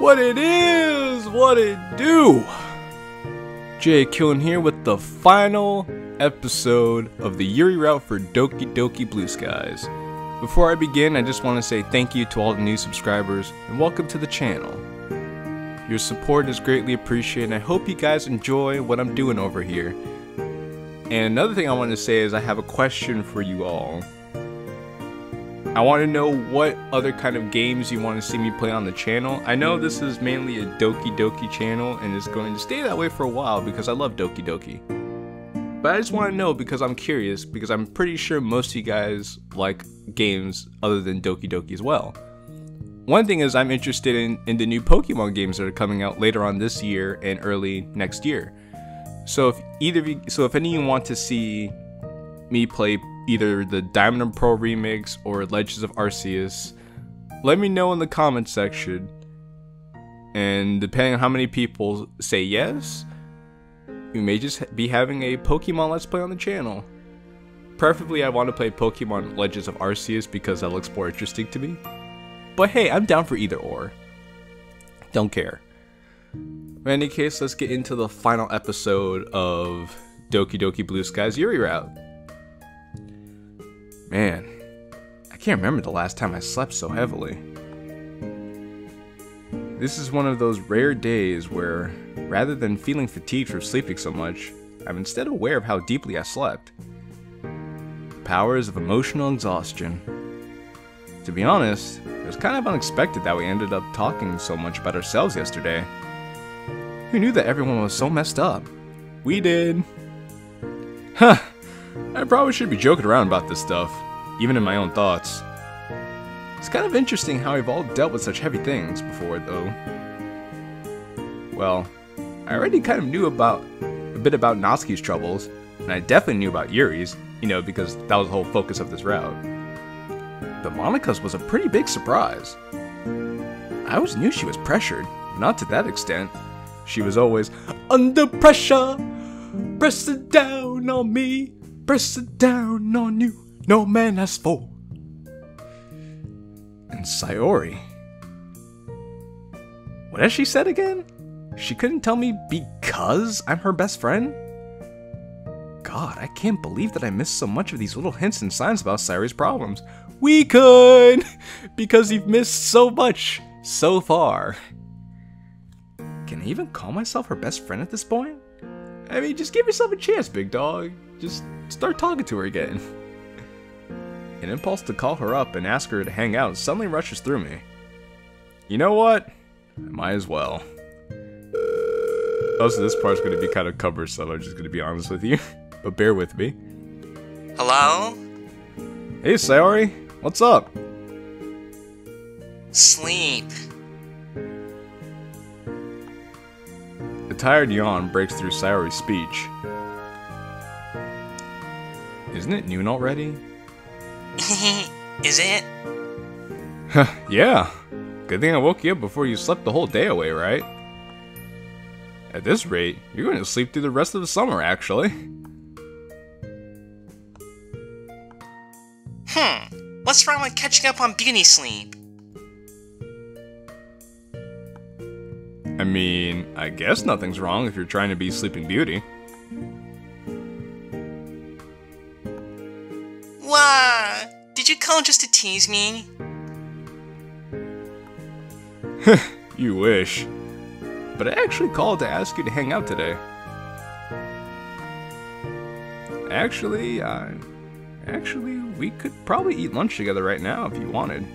What it is, what it do. JQilin here with the final episode of the Yuri route for Doki Doki Blue Skies. Before I begin, I just want to say thank you to all the new subscribers and welcome to the channel. Your support is greatly appreciated and I hope you guys enjoy what I'm doing over here. And another thing I want to say is I have a question for you all. I want to know what other kind of games you want to see me play on the channel. I know this is mainly a Doki Doki channel and it's going to stay that way for a while because I love Doki Doki. But I just want to know because I'm curious, because I'm pretty sure most of you guys like games other than Doki Doki as well. One thing is I'm interested in the new Pokemon games that are coming out later on this year and early next year. So if any of you want to see me play either the Diamond and Pearl remix or Legends of Arceus, let me know in the comment section, and depending on how many people say yes, we may just be having a Pokemon Let's Play on the channel. Preferably I want to play Pokemon Legends of Arceus because that looks more interesting to me, but hey, I'm down for either or, don't care. In any case, let's get into the final episode of Doki Doki Blue Skies Yuri route. Man, I can't remember the last time I slept so heavily. This is one of those rare days where, rather than feeling fatigued from sleeping so much, I'm instead aware of how deeply I slept. Powers of emotional exhaustion. To be honest, it was kind of unexpected that we ended up talking so much about ourselves yesterday. Who knew that everyone was so messed up? We did. Huh. I probably should be joking around about this stuff, even in my own thoughts. It's kind of interesting how we've all dealt with such heavy things before, though. Well, I already kind of knew a bit about Natsuki's troubles, and I definitely knew about Yuri's, because that was the whole focus of this route. But Monika's was a pretty big surprise. I always knew she was pressured, but not to that extent. She was always under pressure, press it down on me. Press it down on you, no man has fall. And Sayori. What has she said again? She couldn't tell me because I'm her best friend? God, I can't believe that I missed so much of these little hints and signs about Sayori's problems. We could! Because you've missed so much, so far. Can I even call myself her best friend at this point? I mean, just give yourself a chance, big dog. Just start talking to her again. An impulse to call her up and ask her to hang out suddenly rushes through me. You know what? I might as well. Also, this part's going to be kind of cumbersome, I'm just going to be honest with you. But bear with me. Hello? Hey, Sayori. What's up? Sleep. A tired yawn breaks through Sayori's speech. Isn't it noon already? Is it? Yeah. Good thing I woke you up before you slept the whole day away, right? At this rate, you're going to sleep through the rest of the summer, actually. What's wrong with catching up on beauty sleep? I mean, I guess nothing's wrong if you're trying to be Sleeping Beauty. Why? Did you call just to tease me? You wish. But I actually called to ask you to hang out today. Actually, we could probably eat lunch together right now if you wanted.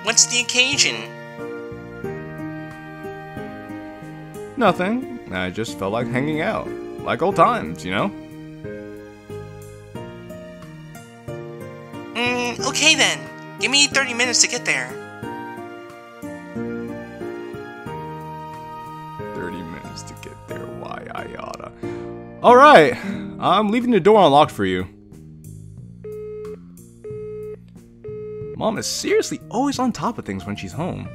What's the occasion? Nothing. I just felt like hanging out. Like old times, Okay then. Give me 30 minutes to get there. 30 minutes to get there, why I oughta. Alright, I'm leaving the door unlocked for you. Mom is seriously always on top of things when she's home.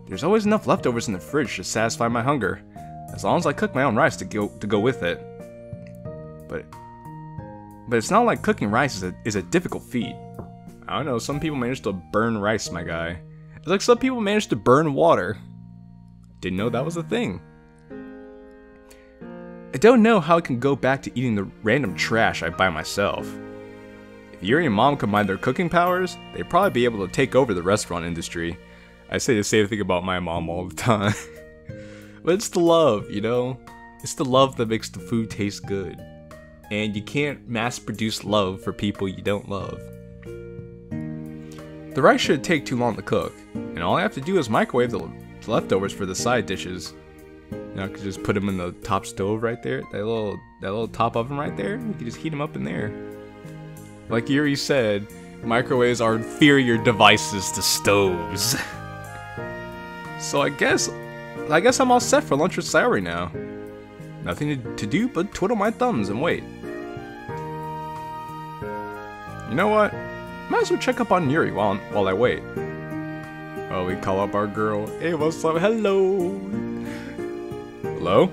There's always enough leftovers in the fridge to satisfy my hunger, as long as I cook my own rice to go with it. But it's not like cooking rice is a difficult feat. I don't know, some people manage to burn rice, my guy. It's like some people manage to burn water. Didn't know that was a thing. I don't know how I can go back to eating the random trash I buy myself. If Yuri and Mom combined their cooking powers, they'd probably be able to take over the restaurant industry. I say the same thing about my mom all the time. But it's the love, you know? It's the love that makes the food taste good. And you can't mass produce love for people you don't love. The rice shouldn't take too long to cook, and all I have to do is microwave the leftovers for the side dishes. You know, I could just put them in the top stove right there, that little top oven right there. You can just heat them up in there. Like Yuri said, microwaves are inferior devices to stoves. So I guess I'm all set for lunch with Sayori now. Nothing to do but twiddle my thumbs and wait. You know what? Might as well check up on Yuri while I wait. Oh, we call up our girl. Hey, what's up? Hello. Hello?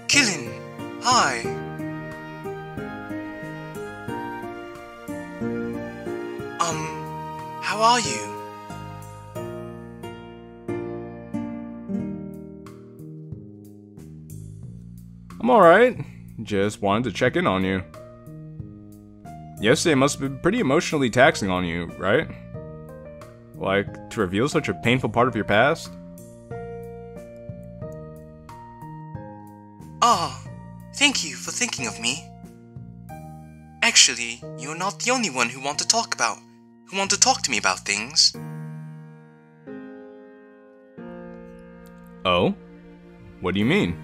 Qilin, hi. How are you? I'm alright. Just wanted to check in on you. Yesterday must have been pretty emotionally taxing on you, right? Like, to reveal such a painful part of your past? Ah, thank you for thinking of me. Actually, you're not the only one who want to talk to me about things. Oh? What do you mean?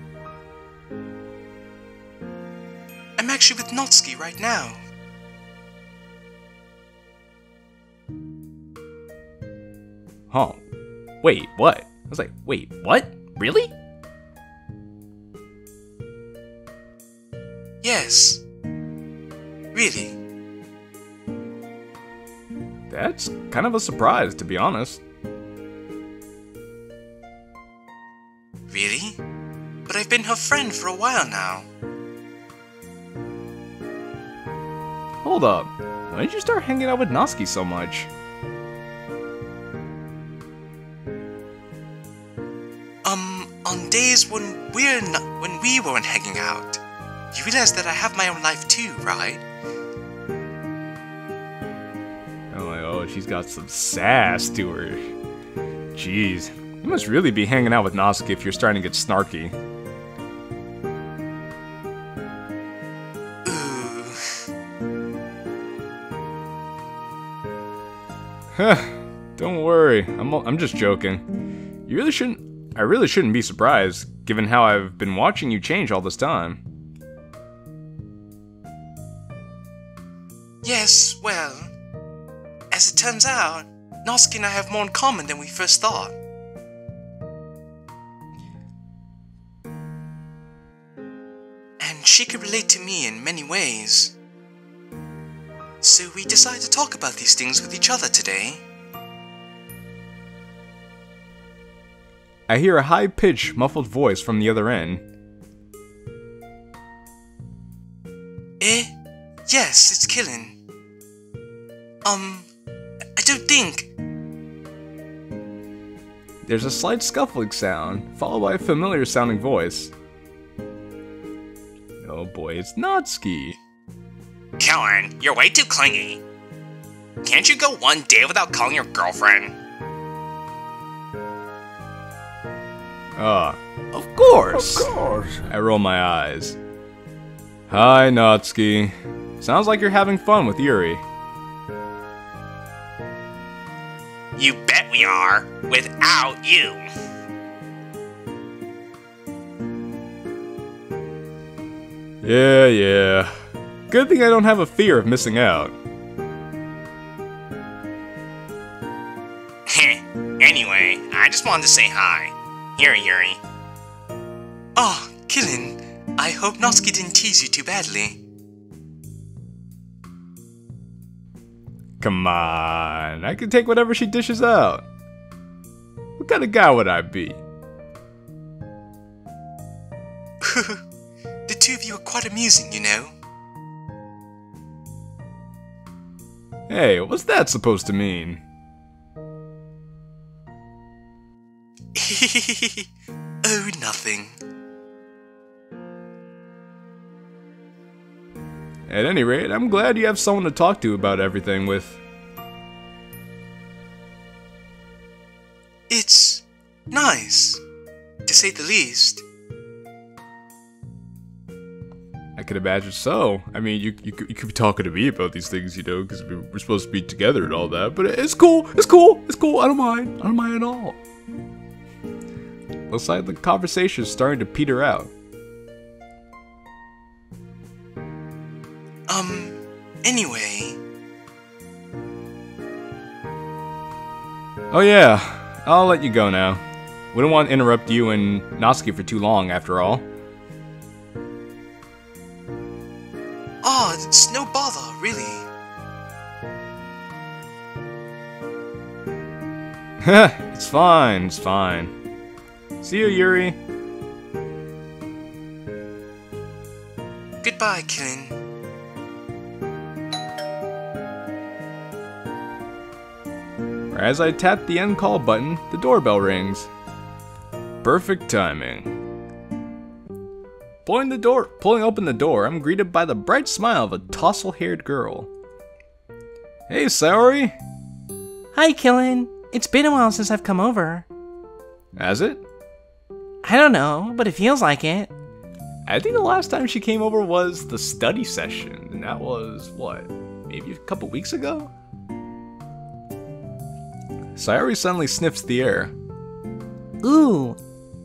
I'm actually with Natsuki right now. Huh. Wait, what? I was like, wait, what? Really? Yes. Really. That's kind of a surprise, to be honest. Really? But I've been her friend for a while now. Hold up. When did you start hanging out with Natsuki so much? On days when we weren't hanging out. You realize that I have my own life too, right? I'm like, oh, she's got some sass to her. Jeez. You must really be hanging out with Natsuki if you're starting to get snarky. Don't worry, I'm just joking. I really shouldn't be surprised, given how I've been watching you change all this time. Yes, well, as it turns out, Natsuki and I have more in common than we first thought. And she could relate to me in many ways. So we decided to talk about these things with each other today. I hear a high-pitched, muffled voice from the other end. Yes, it's Qilin. I don't think... There's a slight scuffling sound, followed by a familiar-sounding voice. Oh boy, it's Natsuki. Qilin, you're way too clingy. Can't you go one day without calling your girlfriend? Of course! Of course! I roll my eyes. Hi, Natsuki. Sounds like you're having fun with Yuri. You bet we are, without you. Yeah. Good thing I don't have a fear of missing out. Anyway, I just wanted to say hi. Here, Yuri. Oh, Qilin, I hope Natsuki didn't tease you too badly. Come on, I can take whatever she dishes out. What kind of guy would I be? The two of you are quite amusing, you know. Hey, what's that supposed to mean? Oh, nothing. At any rate, I'm glad you have someone to talk to about everything with. It's nice, to say the least. I could imagine so. I mean, you could be talking to me about these things, you know, because we're supposed to be together and all that. But it's cool. It's cool. It's cool. I don't mind. I don't mind at all. Looks like the conversation's starting to peter out. Anyway. Oh yeah, I'll let you go now. Wouldn't want to interrupt you and Natsuki for too long, after all. Oh, it's no bother, really. It's fine, it's fine. See you, Yuri. Goodbye, Qilin. As I tap the end call button, the doorbell rings. Perfect timing. Pulling open the door, I'm greeted by the bright smile of a tousle-haired girl. Hey, Sayori. Hi, Qilin. It's been a while since I've come over. Has it? I don't know, but it feels like it. I think the last time she came over was the study session, and that was, what, maybe a couple weeks ago? Sayori suddenly sniffs the air. Ooh,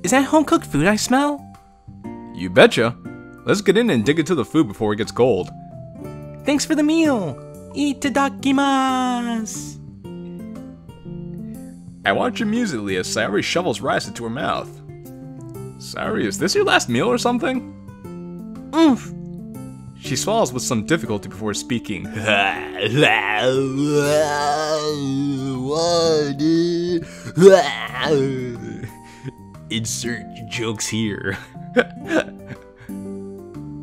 is that home-cooked food I smell? You betcha. Let's get in and dig into the food before it gets cold. Thanks for the meal. Itadakimasu. I watch amusedly as Sayori shovels rice into her mouth. Sayori, is this your last meal or something? Oomph. She swallows with some difficulty before speaking. Insert jokes here.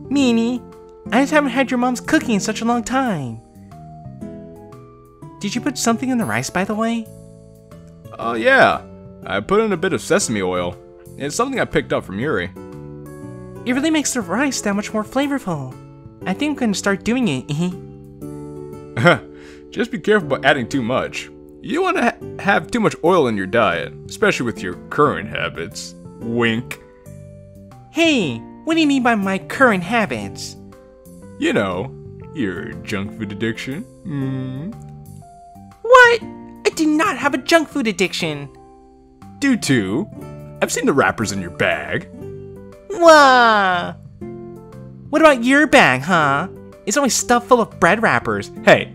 Meanie, I just haven't had your mom's cooking in such a long time. Did you put something in the rice, by the way? Oh yeah, I put in a bit of sesame oil. It's something I picked up from Yuri. It really makes the rice that much more flavorful. I think I'm gonna start doing it. Just be careful about adding too much. You don't want to have too much oil in your diet, especially with your current habits. Wink. Hey, what do you mean by my current habits? You know, your junk food addiction. What? I do not have a junk food addiction. Do too. I've seen the wrappers in your bag. Wah! What about your bag, huh? It's always stuffed full of bread wrappers. Hey.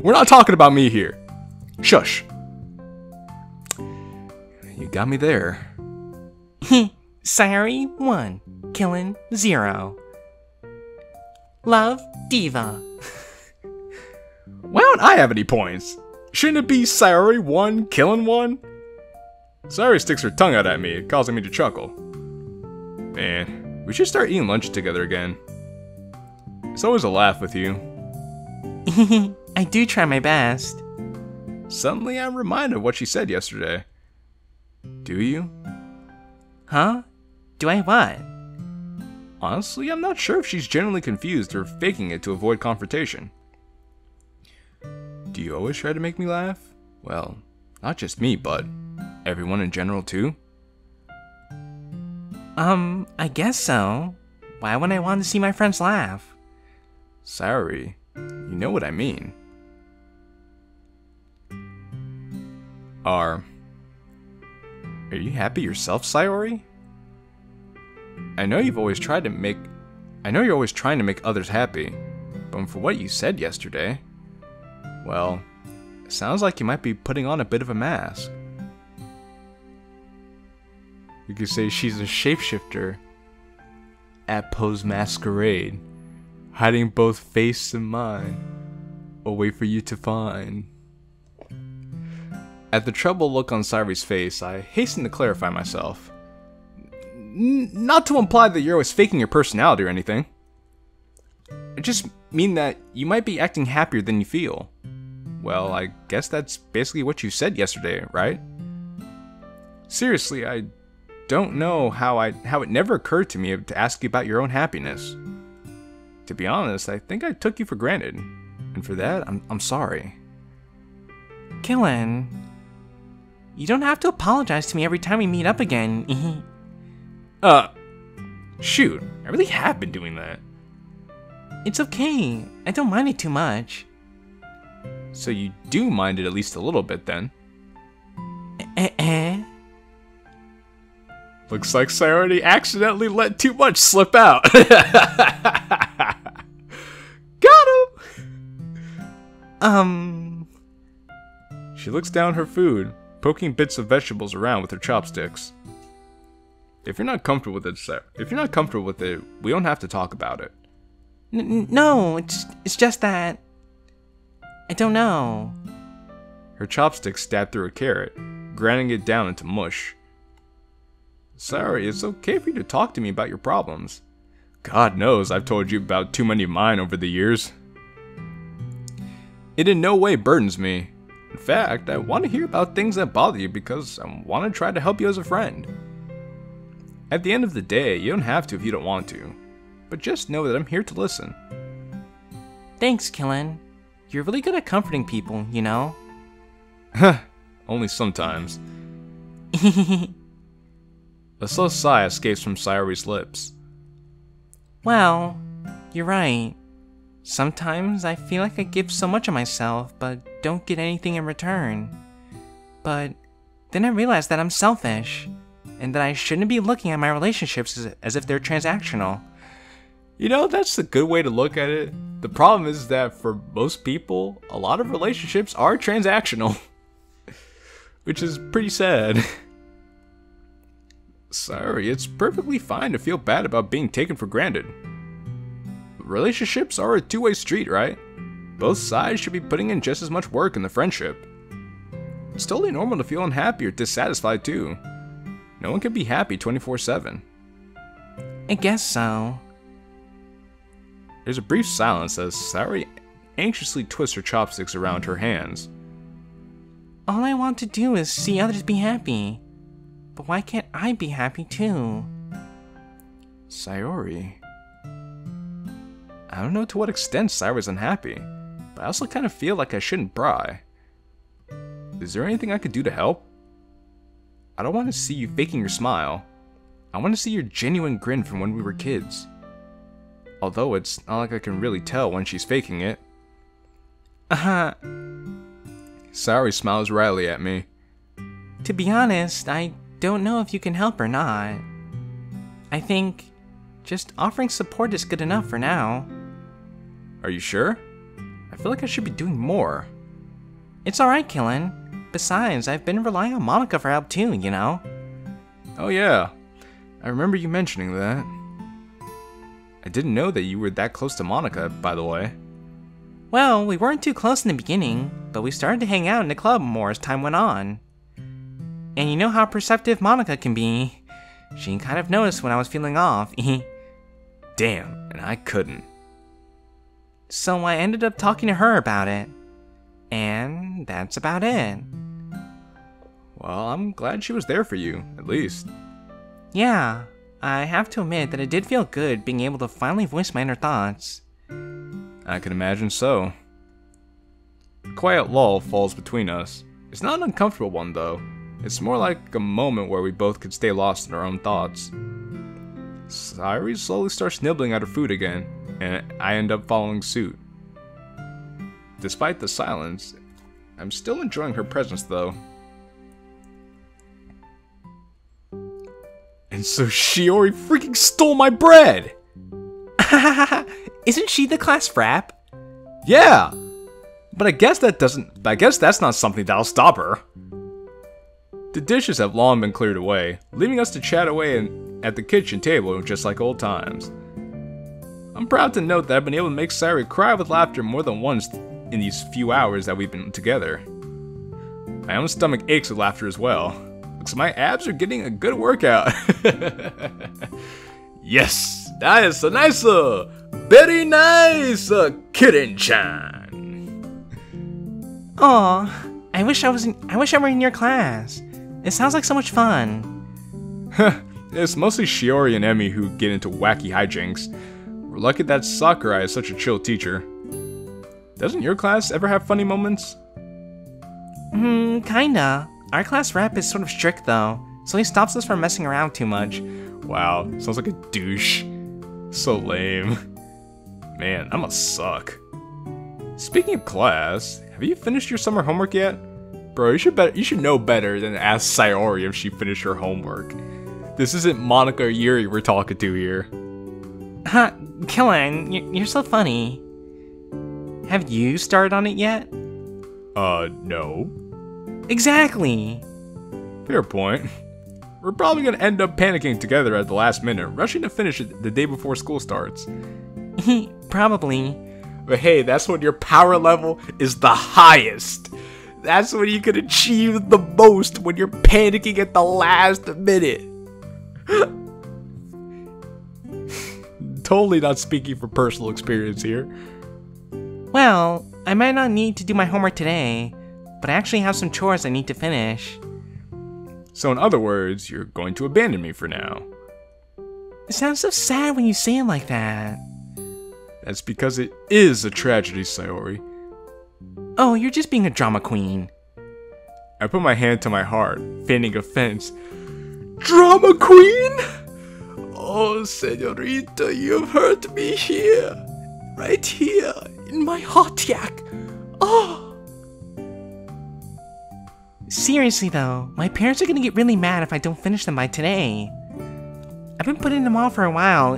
We're not talking about me here. Shush. You got me there. Sayori 1, Qilin 0. Love, Diva. Why don't I have any points? Shouldn't it be Sayori 1, Qilin 1? Sayori sticks her tongue out at me, causing me to chuckle. Man, we should start eating lunch together again. It's always a laugh with you. I do try my best. Suddenly I'm reminded of what she said yesterday. Do you? Huh? Do I what? Honestly, I'm not sure if she's genuinely confused or faking it to avoid confrontation. Do you always try to make me laugh? Well, not just me, but everyone in general too? I guess so. Why would I want to see my friends laugh? Sayori, you know what I mean. Are you happy yourself, Sayori? I know you're always trying to make others happy, but for what you said yesterday, well, it sounds like you might be putting on a bit of a mask. You could say she's a shapeshifter at Poe's masquerade, hiding both face and mind, a way for you to find. At the troubled look on Sayori's face, I hasten to clarify myself. Not to imply that you're always faking your personality or anything. I just mean that you might be acting happier than you feel. Well, I guess that's basically what you said yesterday, right? Seriously, I don't know how it never occurred to me to ask you about your own happiness. To be honest, I think I took you for granted. And for that, I'm sorry. Qilin, you don't have to apologize to me every time we meet up again. Shoot, I really have been doing that. It's okay, I don't mind it too much. So you do mind it at least a little bit then? Looks like I already accidentally let too much slip out. Got him! She looks down her food, poking bits of vegetables around with her chopsticks. If you're not comfortable with it, we don't have to talk about it. No, it's just that I don't know. Her chopsticks stabbed through a carrot, grinding it down into mush. Sorry, it's okay for you to talk to me about your problems. God knows I've told you about too many of mine over the years. It in no way burdens me. In fact, I want to hear about things that bother you because I want to try to help you as a friend. At the end of the day, you don't have to if you don't want to. But just know that I'm here to listen. Thanks, Qilin. You're really good at comforting people, you know? Only sometimes. A slow sigh escapes from Sayori's lips. Well, you're right. Sometimes I feel like I give so much of myself, but don't get anything in return. But then I realize that I'm selfish, and that I shouldn't be looking at my relationships as if they're transactional. You know, that's a good way to look at it. The problem is that for most people, a lot of relationships are transactional. Which is pretty sad. Sorry, it's perfectly fine to feel bad about being taken for granted. Relationships are a two-way street, right? Both sides should be putting in just as much work in the friendship. It's totally normal to feel unhappy or dissatisfied too. No one can be happy 24/7. I guess so. There's a brief silence as Sayori anxiously twists her chopsticks around her hands. All I want to do is see others be happy. But why can't I be happy too? Sayori. I don't know to what extent Sayori's unhappy, but I also kind of feel like I shouldn't pry. Is there anything I could do to help? I don't want to see you faking your smile. I want to see your genuine grin from when we were kids. Although it's not like I can really tell when she's faking it. Sayori smiles wryly at me. To be honest, I don't know if you can help or not. I think just offering support is good enough for now. Are you sure? I feel like I should be doing more. It's alright, Qilin. Besides, I've been relying on Monica for help too, you know? Oh yeah, I remember you mentioning that. I didn't know that you were that close to Monica, by the way. Well, we weren't too close in the beginning, but we started to hang out in the club more as time went on. And you know how perceptive Monica can be. She kind of noticed when I was feeling off. Damn, and I couldn't. So I ended up talking to her about it. And that's about it. Well, I'm glad she was there for you, at least. Yeah, I have to admit that it did feel good being able to finally voice my inner thoughts. I can imagine so. A quiet lull falls between us. It's not an uncomfortable one, though. It's more like a moment where we both could stay lost in our own thoughts. Sayori slowly starts nibbling at her food again, and I end up following suit. Despite the silence, I'm still enjoying her presence, though. And so Shiori freaking stole my bread! Isn't she the class frap? Yeah! But I guess that's not something that'll stop her. The dishes have long been cleared away, leaving us to chat away at the kitchen table just like old times. I'm proud to note that I've been able to make Sayori cry with laughter more than once in these few hours that we've been together. My own stomach aches with laughter as well. Looks like my abs are getting a good workout. Yes, that is a nice Very nice, Qilin-chan. Aw, I wish I were in your class. It sounds like so much fun. It's mostly Shiori and Emmy who get into wacky hijinks. We're lucky that Sakurai is such a chill teacher. Doesn't your class ever have funny moments? Kinda. Our class rep is sort of strict though, so he stops us from messing around too much. Wow, sounds like a douche. So lame. Man, I must suck. Speaking of class, have you finished your summer homework yet? Bro, you should know better than to ask Sayori if she finished her homework. This isn't Monica or Yuri we're talking to here. Qilin, you're so funny. Have you started on it yet? No. Exactly. Fair point. We're probably gonna end up panicking together at the last minute, rushing to finish it the day before school starts. Probably. But hey, that's when your power level is the highest. That's when you can achieve the most, when you're panicking at the last minute. Totally not speaking from personal experience here. Well, I might not need to do my homework today, but I actually have some chores I need to finish. So in other words, you're going to abandon me for now. It sounds so sad when you say it like that. That's because it is a tragedy, Sayori. Oh, you're just being a drama queen. I put my hand to my heart, feigning offense. Drama queen? Oh, señorita, you've hurt me here. Right here, in my heart yak. Oh! Seriously though, my parents are gonna get really mad if I don't finish them by today. I've been putting them off for a while.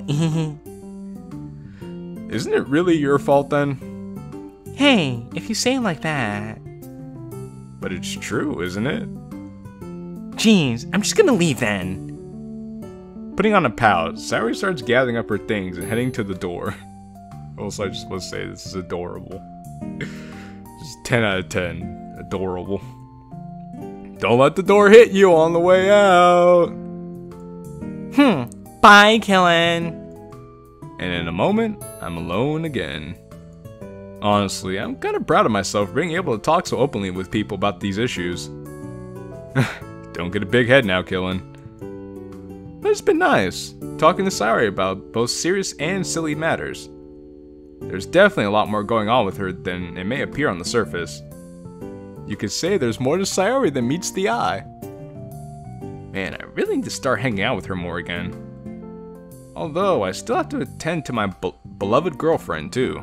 Isn't it really your fault then? Hey, if you say it like that. But it's true, isn't it? Jeez, I'm just gonna leave then. Putting on a pout, Sayori starts gathering up her things and heading to the door. Also, I just want to say this is adorable. Just 10 out of 10. Adorable. Don't let the door hit you on the way out. Bye, Qilin. And in a moment, I'm alone again. Honestly, I'm kind of proud of myself for being able to talk so openly with people about these issues. Don't get a big head now, Qilin. But it's been nice, talking to Sayori about both serious and silly matters. There's definitely a lot more going on with her than it may appear on the surface. You could say there's more to Sayori than meets the eye. Man, I really need to start hanging out with her more again. Although, I still have to attend to my beloved girlfriend, too.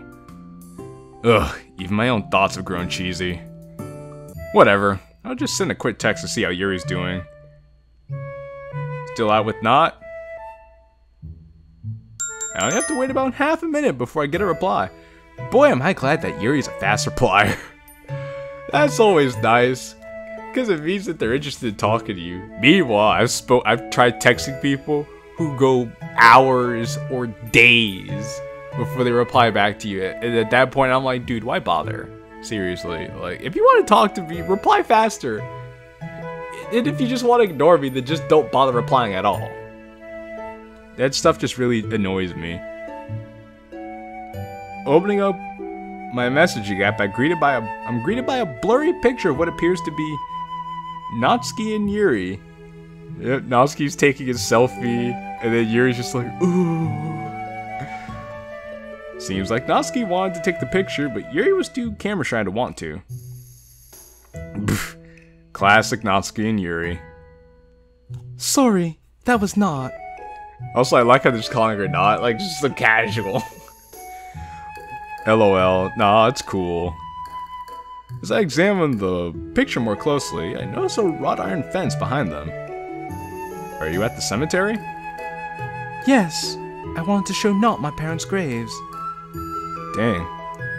Ugh, even my own thoughts have grown cheesy. Whatever, I'll just send a quick text to see how Yuri's doing. Still out with Not? I only have to wait about half a minute before I get a reply. Boy, am I glad that Yuri's a fast replier. That's always nice, because it means that they're interested in talking to you. Meanwhile, I've tried texting people who go hours or days before they reply back to you. And at that point, I'm like, dude, why bother? Seriously, like, if you want to talk to me, reply faster. And if you just want to ignore me, then just don't bother replying at all. That stuff just really annoys me. Opening up my messaging app, I'm greeted by a blurry picture of what appears to be Natsuki and Yuri. Yep, Natsuki's taking a selfie, and then Yuri's just like, ooh. Seems like Natsuki wanted to take the picture, but Yuri was too camera shy to want to. Classic Natsuki and Yuri. Sorry, that was Not. Also, I like how they're just calling her Not, like, just so casual. LOL, nah, it's cool. As I examine the picture more closely, I notice a wrought iron fence behind them. Are you at the cemetery? Yes, I wanted to show Not my parents' graves. Dang,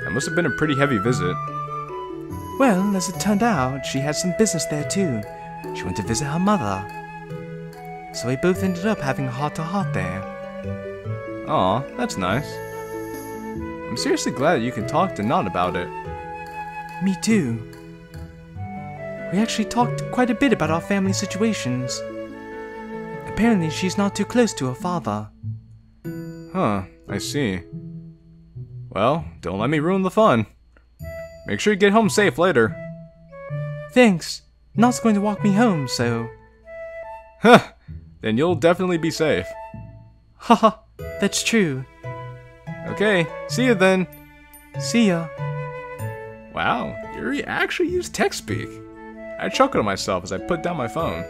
that must have been a pretty heavy visit. Well, as it turned out, she had some business there too. She went to visit her mother. So we both ended up having a heart-to-heart there. Aw, that's nice. I'm seriously glad that you can talk to Not about it. Me too. We actually talked quite a bit about our family situations. Apparently she's not too close to her father. Huh, I see. Well, don't let me ruin the fun. Make sure you get home safe later. Thanks. Not's going to walk me home, so... Huh, then you'll definitely be safe. Haha, that's true. Okay, see you then. See ya. Wow, Yuri actually used text speak. I chuckled to myself as I put down my phone.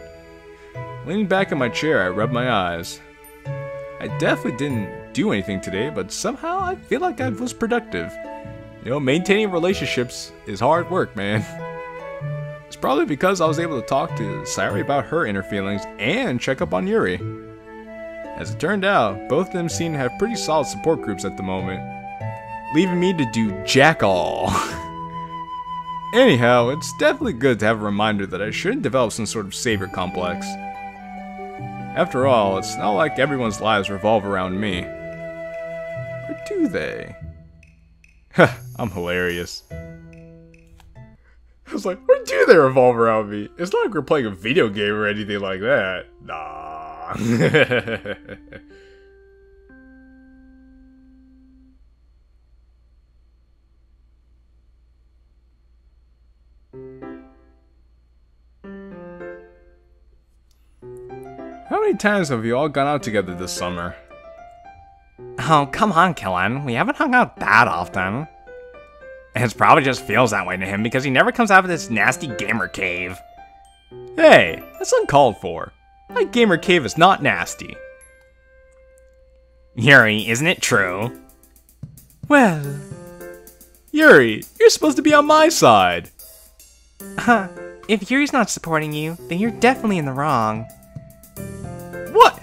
Leaning back in my chair, I rubbed my eyes. I definitely didn't do anything today, but somehow I feel like I was productive. You know, maintaining relationships is hard work, man. It's probably because I was able to talk to Sayori about her inner feelings and check up on Yuri. As it turned out, both of them seem to have pretty solid support groups at the moment, leaving me to do jack all. Anyhow, it's definitely good to have a reminder that I shouldn't develop some sort of savior complex. After all, it's not like everyone's lives revolve around me. Or do they? I'm hilarious. I was like, or do they revolve around me? It's not like we're playing a video game or anything like that. Nah. How many times have you all gone out together this summer? Oh, come on, Qilin. We haven't hung out that often. It probably just feels that way to him because he never comes out of this nasty gamer cave. Hey, that's uncalled for. My gamer cave is not nasty. Yuri, isn't it true? Well... Yuri, you're supposed to be on my side. Huh. If Yuri's not supporting you, then you're definitely in the wrong. What?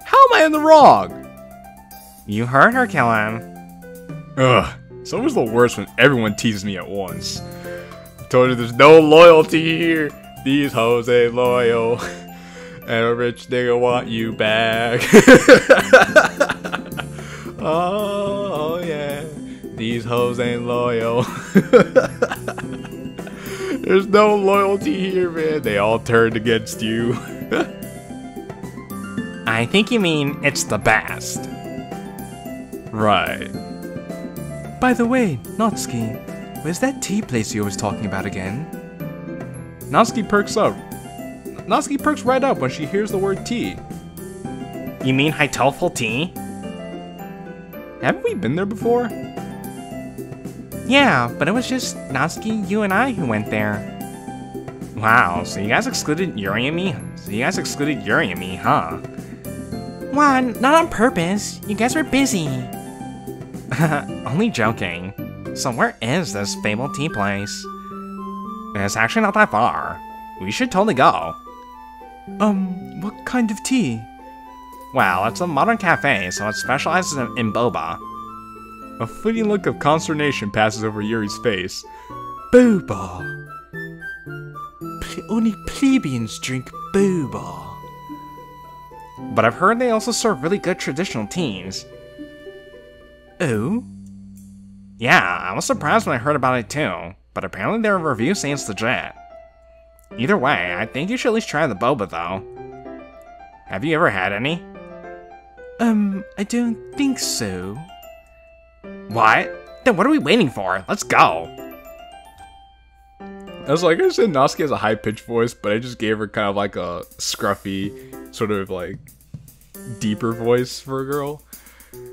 How am I in the wrong? You heard her, Qilin. Ugh, it's always the worst when everyone teases me at once. I told you there's no loyalty here. These hoes ain't loyal. And a rich nigga want you back. Oh yeah. These hoes ain't loyal. There's no loyalty here, man. They all turned against you. I think you mean it's the best. Right. By the way, Natsuki, where's that tea place you was talking about again? Natsuki perks up. Natsuki perks right up when she hears the word tea. You mean Hytelful tea? Haven't we been there before? Yeah, but it was just Natsuki, you and I who went there. Wow, so you guys excluded Yuri and me? Huh? Wow, not on purpose. You guys were busy. Only joking. So where is this fabled tea place? It's actually not that far. We should totally go. What kind of tea? Well, it's a modern cafe, so it specializes in boba. A fleeting look of consternation passes over Yuri's face. Boba. Only plebeians drink boba. But I've heard they also serve really good traditional teas. Oh? Yeah, I was surprised when I heard about it too, but apparently there are reviews saying it's legit. Either way, I think you should at least try the boba though. Have you ever had any? I don't think so. What? Then what are we waiting for? Let's go! I was like, I said Natsuki has a high-pitched voice, but I just gave her kind of like a scruffy, sort of like, deeper voice for a girl.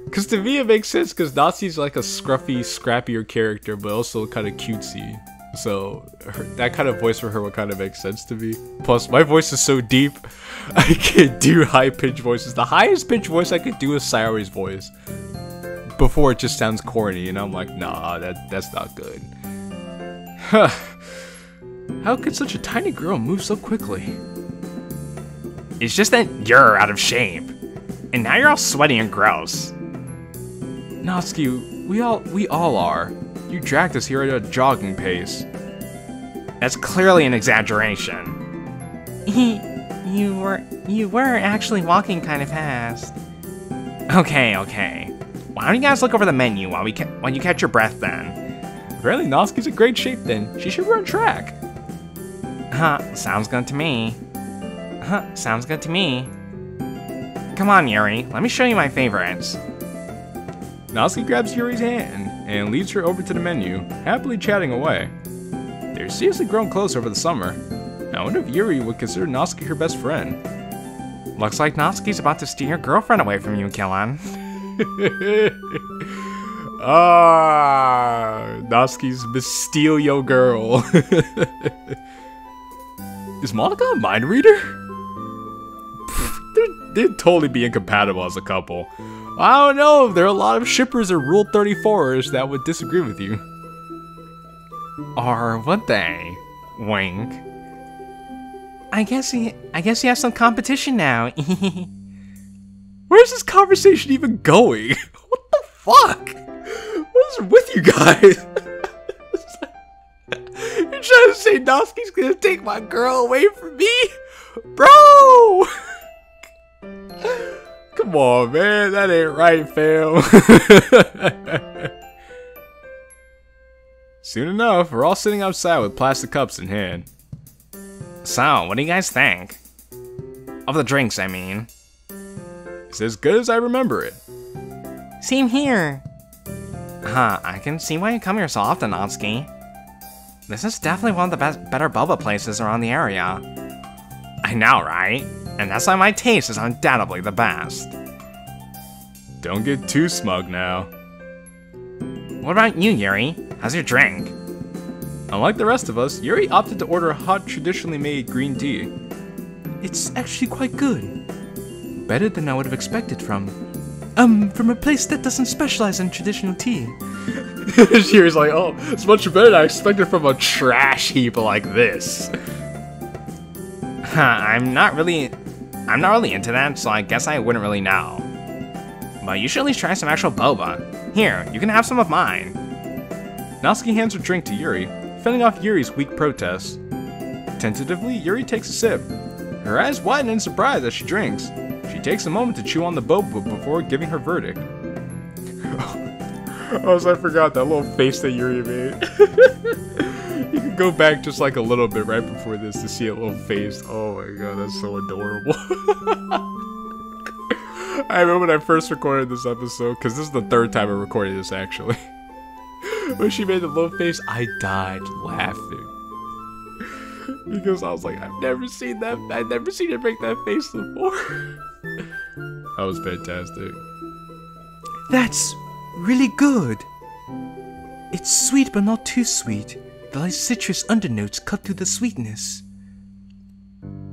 Because to me it makes sense, because Natsuki's like a scruffy, scrappier character, but also kind of cutesy. So that kind of voice for her would kind of make sense to me. Plus, my voice is so deep, I can't do high-pitched voices. The highest-pitched voice I could do is Sayori's voice. Before it just sounds corny, and I'm like, nah, that's not good. Huh. How could such a tiny girl move so quickly? It's just that you're out of shape. And now you're all sweaty and gross. Natsuki, we all are. You dragged us here at a jogging pace. That's clearly an exaggeration. You were actually walking kind of fast. Okay. Why don't you guys look over the menu while you catch your breath then? Apparently Natsuki's in great shape then. She should run track. Sounds good to me. Come on, Yuri. Let me show you my favorites. Natsuki grabs Yuri's hand and leads her over to the menu, happily chatting away. They're seriously grown close over the summer. I wonder if Yuri would consider Natsuki her best friend. Looks like Natsuki's about to steal your girlfriend away from you, Qilin. Natsuki's Mysterio girl. Is Monica a mind reader? They'd totally be incompatible as a couple. I don't know, there are a lot of shippers or Rule 34ers that would disagree with you. Or would they? Wink. I guess you have some competition now. Where's this conversation even going? What the fuck? What is with you guys? You're trying to say Natsuki's gonna take my girl away from me? Bro! Come on, man. That ain't right, fam. Soon enough, we're all sitting outside with plastic cups in hand. So, what do you guys think? Of the drinks, I mean. It's as good as I remember it. Same here. Huh, I can see why you come here so often, Natsuki. This is definitely one of the better boba places around the area. I know, right? And that's why my taste is undoubtedly the best. Don't get too smug now. What about you, Yuri? How's your drink? Unlike the rest of us, Yuri opted to order a hot, traditionally made green tea. It's actually quite good. Better than I would have expected from a place that doesn't specialize in traditional tea. Yuri's like, oh, it's much better than I expected from a trash heap like this. I'm not really into that, so I guess I wouldn't really know. But you should at least try some actual boba. Here, you can have some of mine. Natsuki hands her drink to Yuri, fending off Yuri's weak protests. Tentatively, Yuri takes a sip. Her eyes widen in surprise as she drinks. She takes a moment to chew on the boba before giving her verdict. Oh, I forgot that little face that Yuri made. You can go back just like a little bit right before this to see a little face. Oh my god, that's so adorable. I remember when I first recorded this episode, because this is the third time I recorded this actually. When she made the little face, I died laughing. Because I was like, I've never seen her make that face before. That was fantastic. That's really good. It's sweet but not too sweet. The light citrus undernotes cut through the sweetness.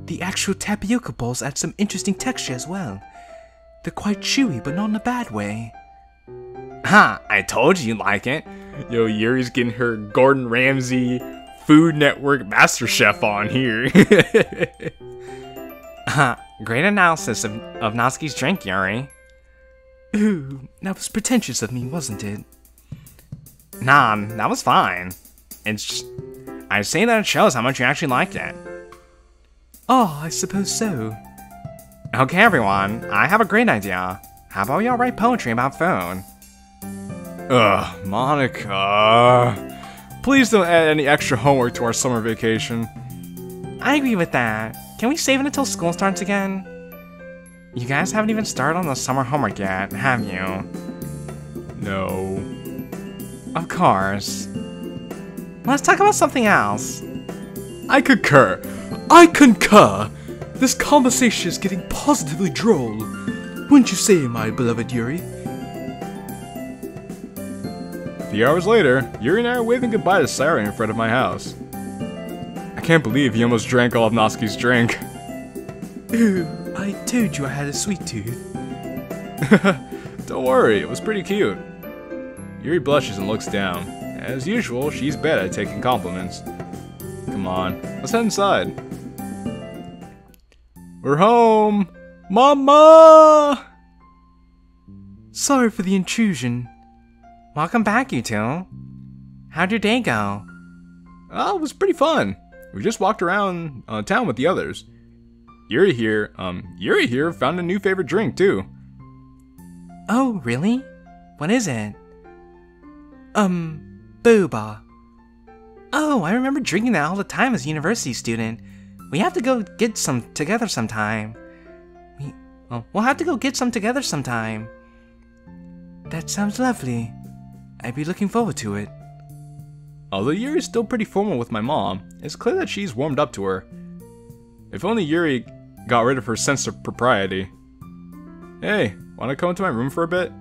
The actual tapioca balls add some interesting texture as well. They're quite chewy but not in a bad way. Ha! I told you you'd like it. Yo, Yuri's getting her Gordon Ramsay Food Network MasterChef on here. Great analysis of Natsuki's drink, Yuri. Ooh, that was pretentious of me, wasn't it? Nah, that was fine. I'd say that it shows how much you actually liked it. Oh, I suppose so. Okay, everyone, I have a great idea. How about y'all write poetry about food? Ugh, Monica. Please don't add any extra homework to our summer vacation. I agree with that. Can we save it until school starts again? You guys haven't even started on the summer homework yet, have you? No. Of course. Let's talk about something else. I concur. I concur. This conversation is getting positively droll. Wouldn't you say, my beloved Yuri? A few hours later, Yuri and I are waving goodbye to Sarah in front of my house. I can't believe he almost drank all of Natsuki's drink. Ooh, I told you I had a sweet tooth. Don't worry, it was pretty cute. Yuri blushes and looks down. As usual, she's bad at taking compliments. Come on, let's head inside. We're home! Mama! Sorry for the intrusion. Welcome back, you two. How'd your day go? Oh, it was pretty fun. We just walked around town with the others. Yuri here found a new favorite drink too. Oh, really? What is it? Boba. Oh, I remember drinking that all the time as a university student. We have to go get some together sometime. We'll have to go get some together sometime. That sounds lovely. I'd be looking forward to it. Although Yuri's still pretty formal with my mom, it's clear that she's warmed up to her. If only Yuri got rid of her sense of propriety. Hey, wanna come into my room for a bit?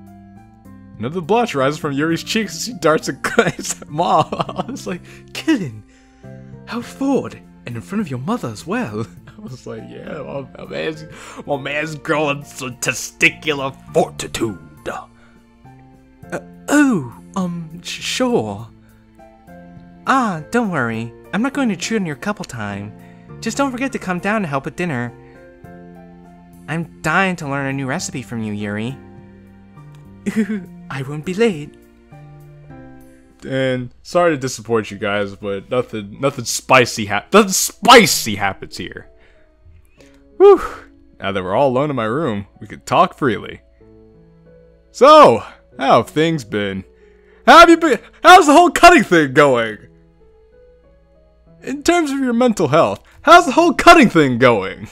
Another blush rises from Yuri's cheeks as she darts a glance at Mom. I was like, Qilin, how forward, and in front of your mother as well. I was like, yeah, my man's growing some testicular fortitude. Sure. Ah, don't worry. I'm not going to chew on your couple time. Just don't forget to come down to help with dinner. I'm dying to learn a new recipe from you, Yuri. I won't be late. And sorry to disappoint you guys, but nothing spicy happens here. Whew. Now that we're all alone in my room, we could talk freely. So, how have things been? How have you been? How's the whole cutting thing going? In terms of your mental health, how's the whole cutting thing going?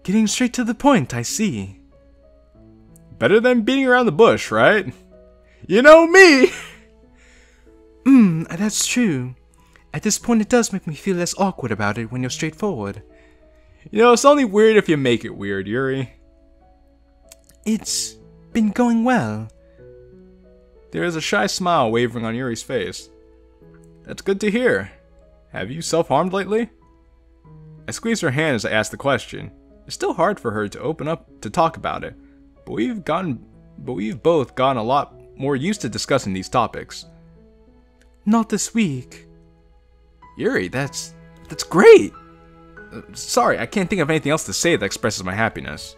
Getting straight to the point, I see. Better than beating around the bush, right? You know me! That's true. At this point it does make me feel less awkward about it when you're straightforward. You know, it's only weird if you make it weird, Yuri. It's been going well. There is a shy smile wavering on Yuri's face. That's good to hear. Have you self-harmed lately? I squeezed her hand as I asked the question. It's still hard for her to open up to talk about it, but we've both gotten a lot more used to discussing these topics. Not this week. Yuri, that's great! Sorry, I can't think of anything else to say that expresses my happiness.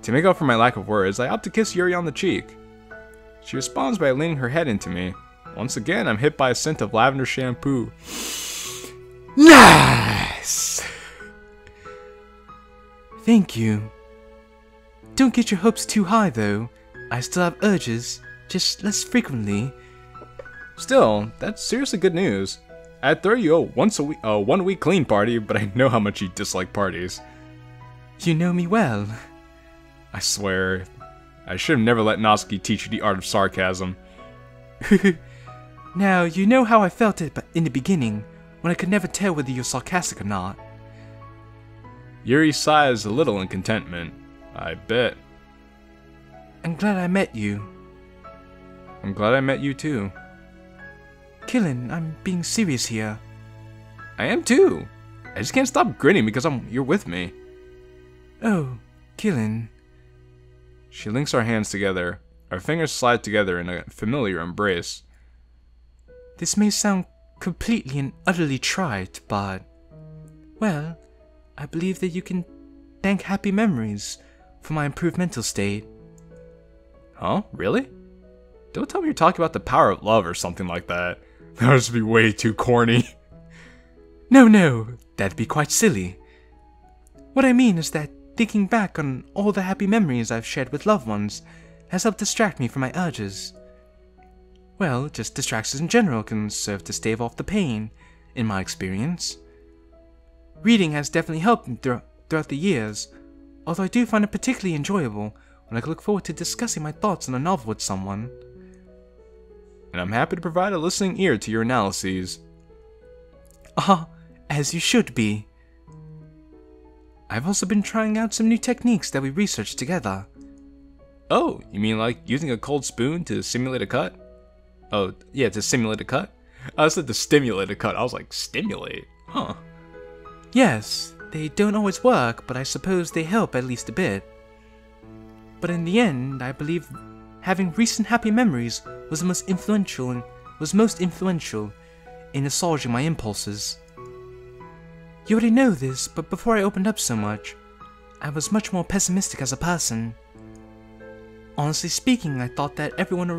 To make up for my lack of words, I opt to kiss Yuri on the cheek. She responds by leaning her head into me. Once again, I'm hit by a scent of lavender shampoo. Nice! Thank you. Don't get your hopes too high, though. I still have urges, just less frequently. Still, that's seriously good news. I'd throw you a 1 week clean party, but I know how much you dislike parties. You know me well. I swear, I should have never let Natsuki teach you the art of sarcasm. Now, you know how I felt it in the beginning, when I could never tell whether you're sarcastic or not. Yuri sighs a little in contentment. I bet. I'm glad I met you. I'm glad I met you too. Qilin, I'm being serious here. I am too. I just can't stop grinning because you're with me. Oh, Qilin. She links our hands together. Our fingers slide together in a familiar embrace. This may sound completely and utterly trite, but... well, I believe that you can thank happy memories for my improved mental state. Huh? Really? Don't tell me you're talking about the power of love or something like that. That would just be way too corny. No, that'd be quite silly. What I mean is that thinking back on all the happy memories I've shared with loved ones has helped distract me from my urges. Well, just distractions in general can serve to stave off the pain, in my experience. Reading has definitely helped me throughout the years, although I do find it particularly enjoyable when I look forward to discussing my thoughts on a novel with someone. And I'm happy to provide a listening ear to your analyses. As you should be. I've also been trying out some new techniques that we researched together. Oh, you mean like using a cold spoon to simulate a cut? Oh, yeah, to simulate a cut? I said to stimulate a cut. I was like, stimulate? Huh. Yes, they don't always work, but I suppose they help at least a bit. But in the end, I believe having recent happy memories was most influential in assuaging my impulses. You already know this, but before I opened up so much, I was much more pessimistic as a person. Honestly speaking, I thought that everyone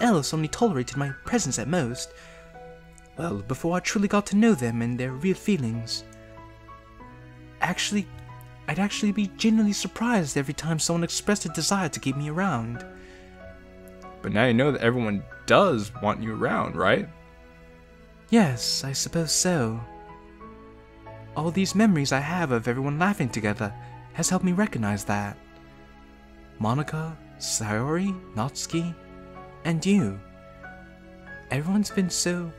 else only tolerated my presence at most. Well, before I truly got to know them and their real feelings. I'd actually be genuinely surprised every time someone expressed a desire to keep me around. But now you know that everyone does want you around, right? Yes, I suppose so. All these memories I have of everyone laughing together has helped me recognize that. Monica, Sayori, Natsuki, and you. Everyone's been so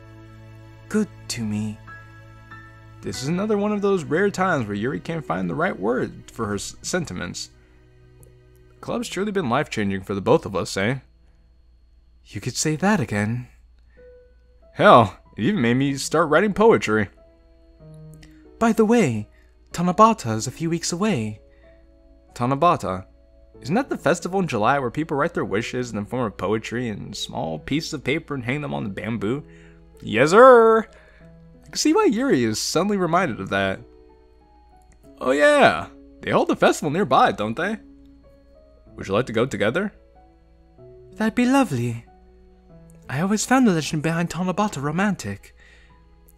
good to me. This is another one of those rare times where Yuri can't find the right word for her sentiments. The club's truly been life-changing for the both of us, eh? You could say that again. Hell, it even made me start writing poetry. By the way, Tanabata is a few weeks away. Tanabata? Isn't that the festival in July where people write their wishes in the form of poetry in small pieces of paper and hang them on the bamboo? Yes, sir! I can see why Yuri is suddenly reminded of that. Oh yeah, they hold the festival nearby, don't they? Would you like to go together? That'd be lovely. I always found the legend behind Tanabata romantic.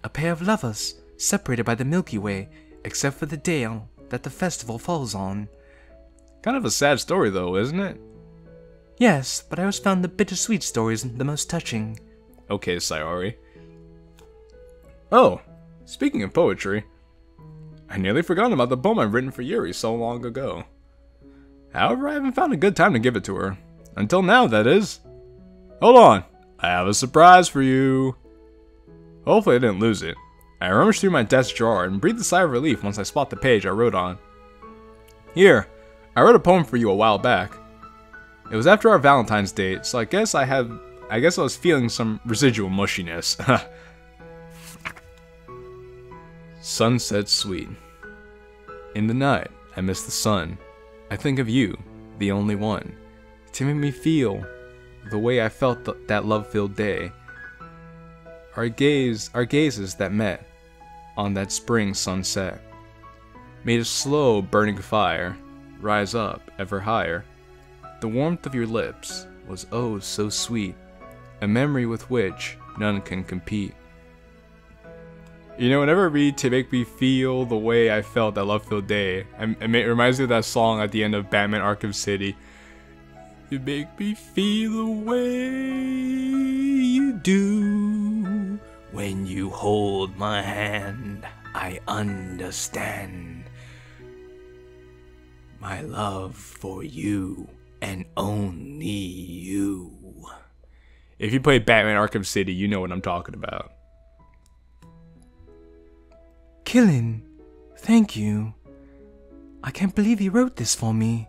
A pair of lovers separated by the Milky Way, except for the day that the festival falls on. Kind of a sad story though, isn't it? Yes, but I always found the bittersweet stories the most touching. Okay, Sayori. Oh, speaking of poetry, I nearly forgot about the poem I've written for Yuri so long ago. However, I haven't found a good time to give it to her. Until now, that is. Hold on, I have a surprise for you. Hopefully I didn't lose it. I rummaged through my desk drawer and breathed a sigh of relief once I spot the page I wrote on. Here, I wrote a poem for you a while back. It was after our Valentine's date, so I guess I was feeling some residual mushiness. Sunset Sweet. In the night, I miss the sun. I think of you, the only one, to make me feel the way I felt that love-filled day. Our gazes that met on that spring sunset made a slow burning fire rise up ever higher. The warmth of your lips was oh so sweet, a memory with which none can compete. You know, whenever to make me feel the way I felt that love-filled day, it reminds me of that song at the end of Batman Arkham City. You make me feel the way you do. When you hold my hand, I understand my love for you and only you. If you play Batman Arkham City, you know what I'm talking about. Qilin, thank you. I can't believe you wrote this for me.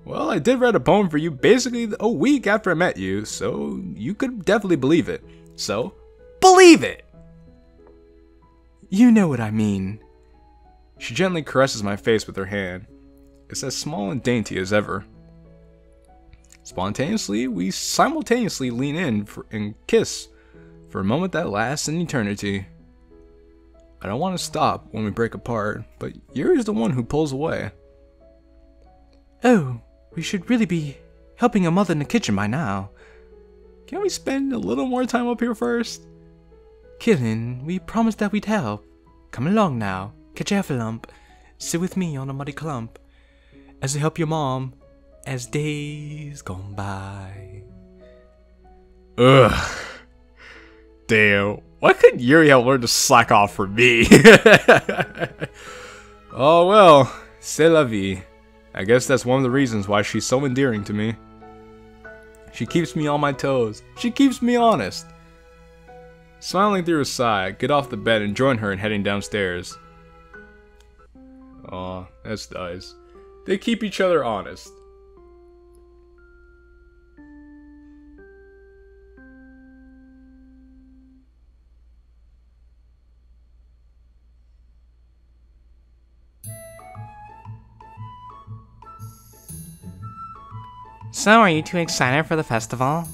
Well, I did write a poem for you basically a week after I met you, so you could definitely believe it. So, believe it! You know what I mean. She gently caresses my face with her hand. It's as small and dainty as ever. We simultaneously lean in and kiss for a moment that lasts an eternity. I don't want to stop when we break apart, but Yuri's the one who pulls away. Oh, we should really be helping your mother in the kitchen by now. Can't we spend a little more time up here first? Qilin, we promised that we'd help. Come along now, catch your lump. Sit with me on a muddy clump as I help your mom as days gone by. Ugh. Damn. Why couldn't Yuri have learned to slack off for me? Oh well, c'est la vie. I guess that's one of the reasons why she's so endearing to me. She keeps me on my toes. She keeps me honest. Smiling through a sigh, I get off the bed and join her in heading downstairs. Aw, that's nice. They keep each other honest. So, are you two excited for the festival?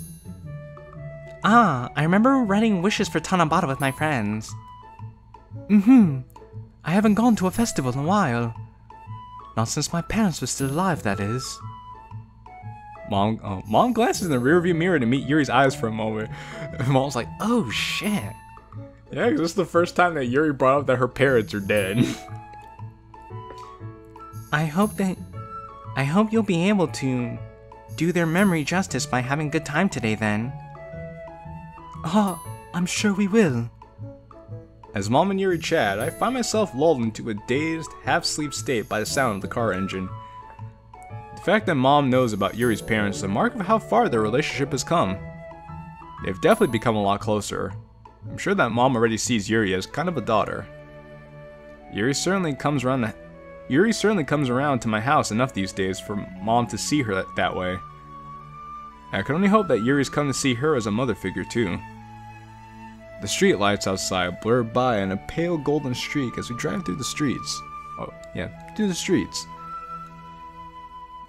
Ah, I remember writing wishes for Tanabata with my friends. I haven't gone to a festival in a while. Not since my parents were still alive, that is. Mom glances in the rearview mirror to meet Yuri's eyes for a moment. Mom's like, oh shit. Yeah, because this is the first time that Yuri brought up that her parents are dead. I hope you'll be able to do their memory justice by having a good time today then. I'm sure we will. As Mom and Yuri chat, I find myself lulled into a dazed, half-sleep state by the sound of the car engine. The fact that Mom knows about Yuri's parents is a mark of how far their relationship has come. They've definitely become a lot closer. I'm sure that Mom already sees Yuri as kind of a daughter. Yuri certainly comes around to my house enough these days for Mom to see her that way. I can only hope that Yuri's come to see her as a mother figure too. The street lights outside blur by in a pale golden streak as we drive through the streets. Oh, yeah, through the streets.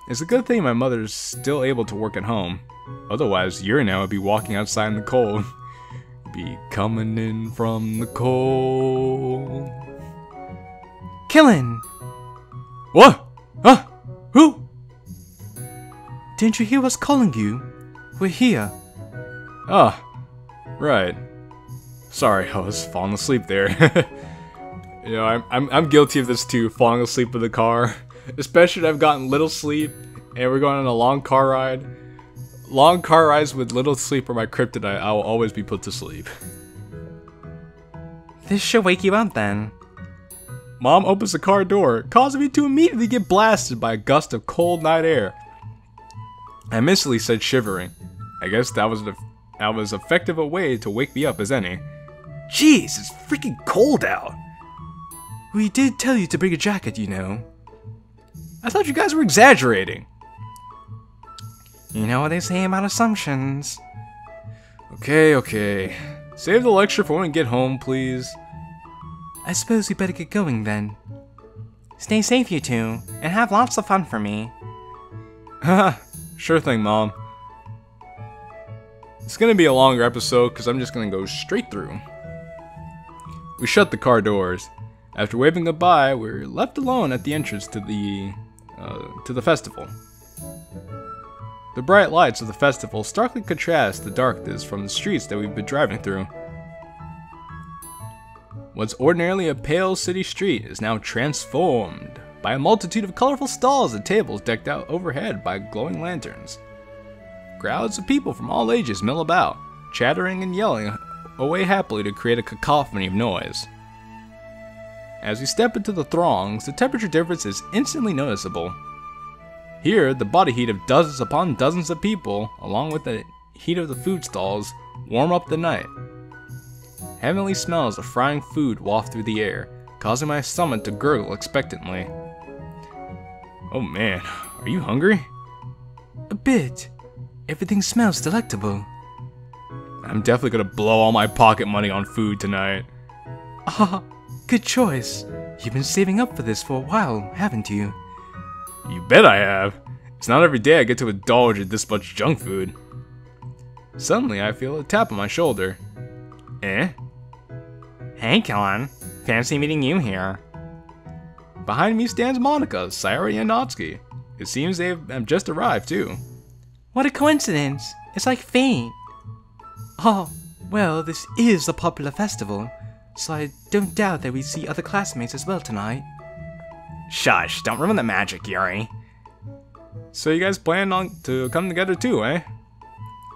It's a good thing my mother's still able to work at home. Otherwise, Yuri and I would be walking outside in the cold. Be coming in from the cold. Qilin! What? Huh? Who? Didn't you hear us calling you? We're here. Ah, right. Sorry, I was falling asleep there. You know, I'm guilty of this too, falling asleep in the car. Especially when I've gotten little sleep and we're going on a long car ride. Long car rides with little sleep are my kryptonite. I will always be put to sleep. This should wake you up then. Mom opens the car door, causing me to immediately get blasted by a gust of cold night air. I instantly said shivering. I guess that was effective a way to wake me up as any. Jeez, it's freaking cold out. We did tell you to bring a jacket, you know. I thought you guys were exaggerating. You know what they say about assumptions. Okay. Save the lecture for when we get home, please. I suppose we better get going then. Stay safe, you two, and have lots of fun for me. Haha, sure thing, Mom. It's gonna be a longer episode because I'm just gonna go straight through. We shut the car doors. After waving goodbye, we're left alone at the entrance to the festival. The bright lights of the festival starkly contrast the darkness from the streets that we've been driving through. What's ordinarily a pale city street is now transformed by a multitude of colorful stalls and tables decked out overhead by glowing lanterns. Crowds of people from all ages mill about, chattering and yelling away happily to create a cacophony of noise. As we step into the throngs, the temperature difference is instantly noticeable. Here, the body heat of dozens upon dozens of people, along with the heat of the food stalls, warm up the night. Heavenly smells of frying food waft through the air, causing my stomach to gurgle expectantly. Oh man, are you hungry? A bit. Everything smells delectable. I'm definitely gonna blow all my pocket money on food tonight. Ah, good choice. You've been saving up for this for a while, haven't you? You bet I have. It's not every day I get to indulge in this much junk food. Suddenly, I feel a tap on my shoulder. Eh? Hey, Qilin. Fancy meeting you here. Behind me stands Monica, Sayori, and Natsuki. It seems they have just arrived, too. What a coincidence. It's like fate. Oh, well, this is a popular festival, so I don't doubt that we see other classmates as well tonight. Shush, don't ruin the magic, Yuri. So you guys plan on to come together too, eh?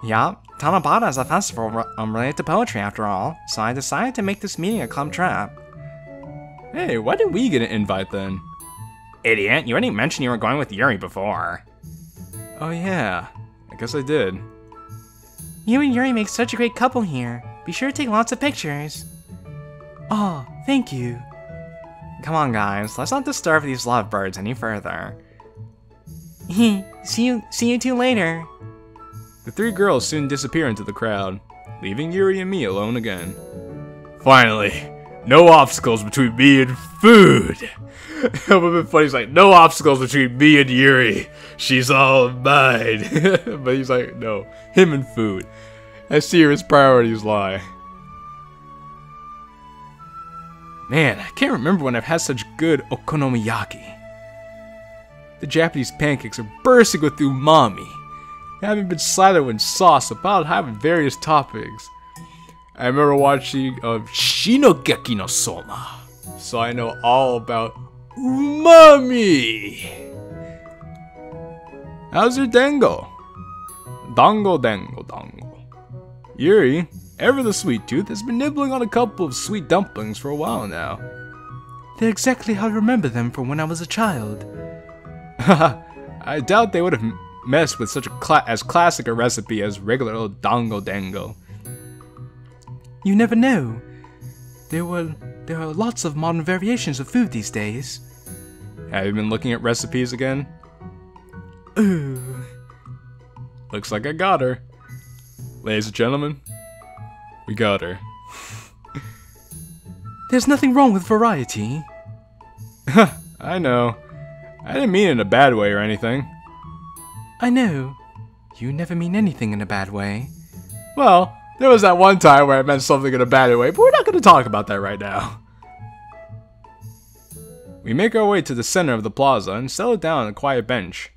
Yup, Tanabata is a festival related to poetry after all, so I decided to make this meeting a club trip. Hey, why didn't we get an invite then? Idiot, you already mentioned you were going with Yuri before. Oh yeah, I guess I did. You and Yuri make such a great couple here. Be sure to take lots of pictures. Oh, thank you. Come on guys, let's not disturb these lovebirds any further. See you two later. The three girls soon disappear into the crowd, leaving Yuri and me alone again. Finally, no obstacles between me and food. It would have been funny, he's like, no obstacles between me and Yuri. She's all mine. But he's like, no, him and food. I see where his priorities lie. Man, I can't remember when I've had such good okonomiyaki. The Japanese pancakes are bursting with umami, having been slathered with sauce about having various toppings. I remember watching Shinogeki no Soma, so I know all about umami. How's your dango? Dango. Yuri, ever the sweet tooth, has been nibbling on a couple of sweet dumplings for a while now. They're exactly how I remember them from when I was a child. Haha, I doubt they would have messed with such as classic a recipe as regular old dango dango. You never know. There are lots of modern variations of food these days. Have you been looking at recipes again? Ooh. Looks like I got her. Ladies and gentlemen, we got her. There's nothing wrong with variety. I know. I didn't mean it in a bad way or anything. I know. You never mean anything in a bad way. Well, there was that one time where I meant something in a bad way, but we're not going to talk about that right now. We make our way to the center of the plaza and settle down on a quiet bench.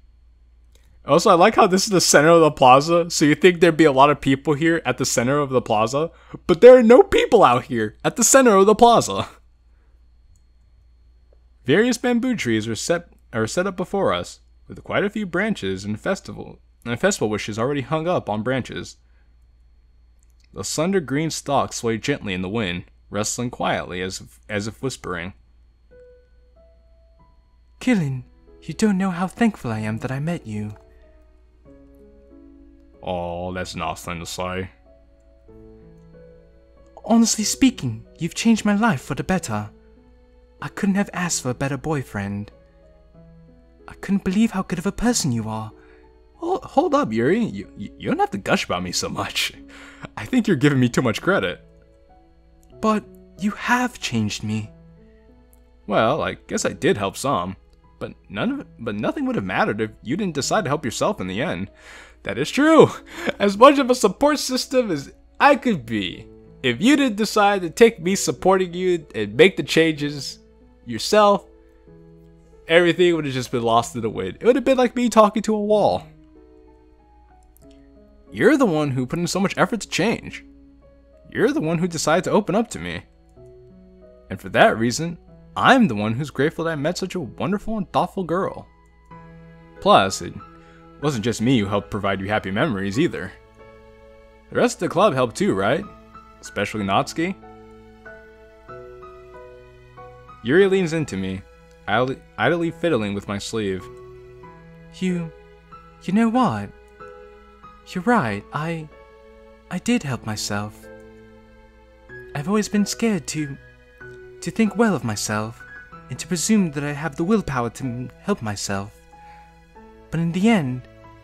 Also, I like how this is the center of the plaza, so you think there'd be a lot of people here at the center of the plaza, but there are no people out here at the center of the plaza. Various bamboo trees are set up before us, with quite a few branches and festival wishes already hung up on branches. The slender green stalks sway gently in the wind, rustling quietly as if whispering. Qilin, you don't know how thankful I am that I met you. Oh, that's nothing to say. Honestly speaking, you've changed my life for the better. I couldn't have asked for a better boyfriend. I couldn't believe how good of a person you are. Hold up, Yuri. You don't have to gush about me so much. I think you're giving me too much credit. But you have changed me. Well, I guess I did help some. But nothing would have mattered if you didn't decide to help yourself in the end. That is true. As much of a support system as I could be, if you didn't decide to take me supporting you and make the changes yourself, everything would have just been lost in the wind. It would have been like me talking to a wall. You're the one who put in so much effort to change. You're the one who decided to open up to me. And for that reason, I'm the one who's grateful that I met such a wonderful and thoughtful girl. Plus, it wasn't just me who helped provide you happy memories either. The rest of the club helped too, right? Especially Natsuki. Yuri leans into me, idly fiddling with my sleeve. You know what? You're right, I did help myself. I've always been scared to think well of myself, and to presume that I have the willpower to help myself. But in the end,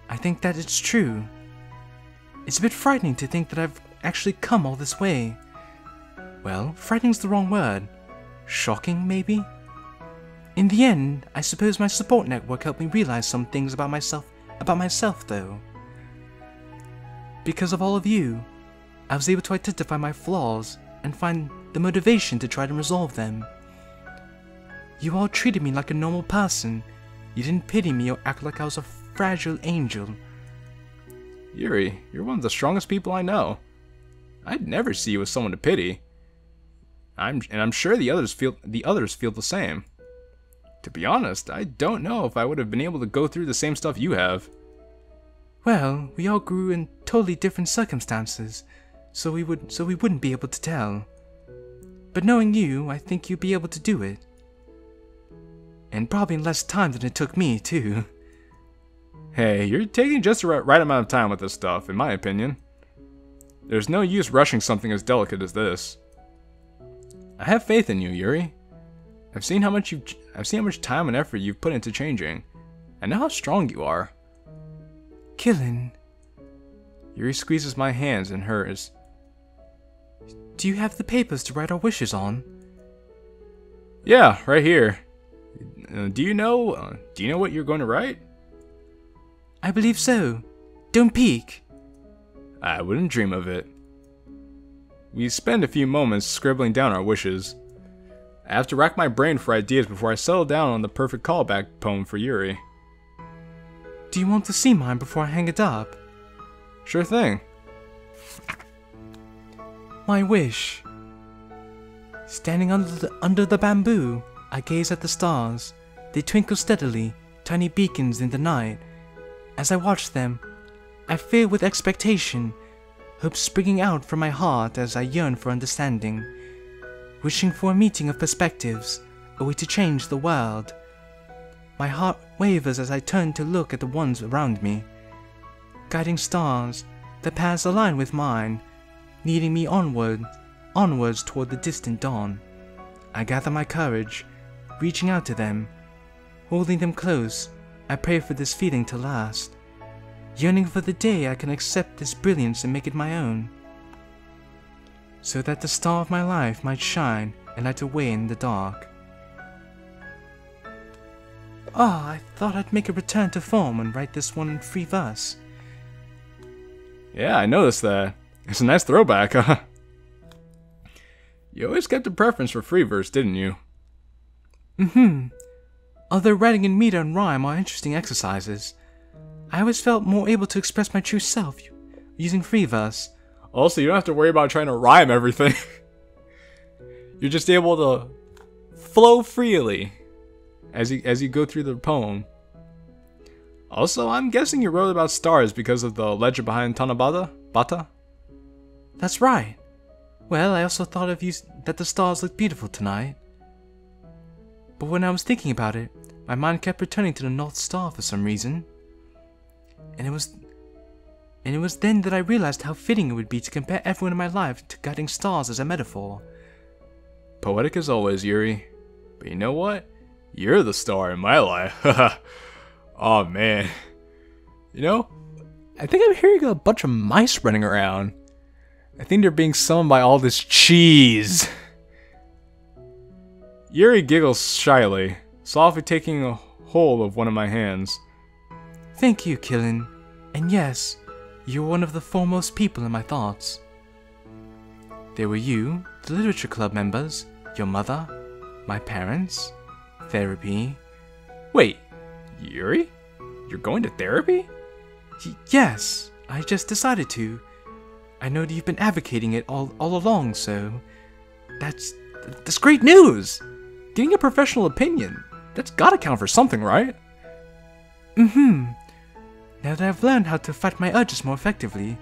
I think that it's true. It's a bit frightening to think that I've actually come all this way. Well, frightening's the wrong word. Shocking, maybe? In the end, I suppose my support network helped me realize some things about myself though. Because of all of you, I was able to identify my flaws and find the motivation to try to resolve them. You all treated me like a normal person. You didn't pity me or act like I was a fragile angel. Yuri, you're one of the strongest people I know. I'd never see you as someone to pity. I'm sure the others feel the same. To be honest, I don't know if I would have been able to go through the same stuff you have. Well, we all grew in totally different circumstances, so we wouldn't be able to tell. But knowing you, I think you'd be able to do it. And probably in less time than it took me, too. Hey, you're taking just the right amount of time with this stuff, in my opinion. There's no use rushing something as delicate as this. I have faith in you, Yuri. I've seen how much time and effort you've put into changing. I know how strong you are. Qilin. Yuri squeezes my hands in hers. Do you have the papers to write our wishes on? Yeah, right here. Do you know what you're going to write? I believe so. Don't peek. I wouldn't dream of it. We spend a few moments scribbling down our wishes. I have to rack my brain for ideas before I settle down on the perfect callback poem for Yuri. Do you want to see mine before I hang it up? Sure thing. My wish. Standing under the bamboo, I gaze at the stars. They twinkle steadily, tiny beacons in the night. As I watch them, I fill with expectation, hope springing out from my heart as I yearn for understanding, wishing for a meeting of perspectives, a way to change the world. My heart wavers as I turn to look at the ones around me. Guiding stars, their paths align with mine, leading me onwards toward the distant dawn. I gather my courage, reaching out to them. Holding them close, I pray for this feeling to last. Yearning for the day I can accept this brilliance and make it my own. So that the star of my life might shine and light a way in the dark. I thought I'd make a return to form and write this one in free verse. Yeah, I noticed that. It's a nice throwback, huh? You always kept a preference for free verse, didn't you? Although writing in meter and rhyme are interesting exercises, I always felt more able to express my true self using free verse. Also, you don't have to worry about trying to rhyme everything. You're just able to flow freely as you go through the poem. Also, I'm guessing you wrote about stars because of the legend behind Tanabata? Bata? That's right. Well, I also thought of you that the stars looked beautiful tonight. But when I was thinking about it, my mind kept returning to the North Star for some reason. And it was then that I realized how fitting it would be to compare everyone in my life to guiding stars as a metaphor. Poetic as always, Yuri. But you know what? You're the star in my life. Oh man. You know, I think I'm hearing a bunch of mice running around. I think they're being summoned by all this cheese. Yuri giggles shyly, softly taking a hold of one of my hands. Thank you, Qilin. And yes, you're one of the foremost people in my thoughts. There were you, the literature club members, your mother, my parents, therapy. Wait, Yuri? You're going to therapy? Yes, I just decided to. I know that you've been advocating it all along, so that's great news! Getting a professional opinion, that's gotta count for something, right? Now that I've learned how to fight my urges more effectively,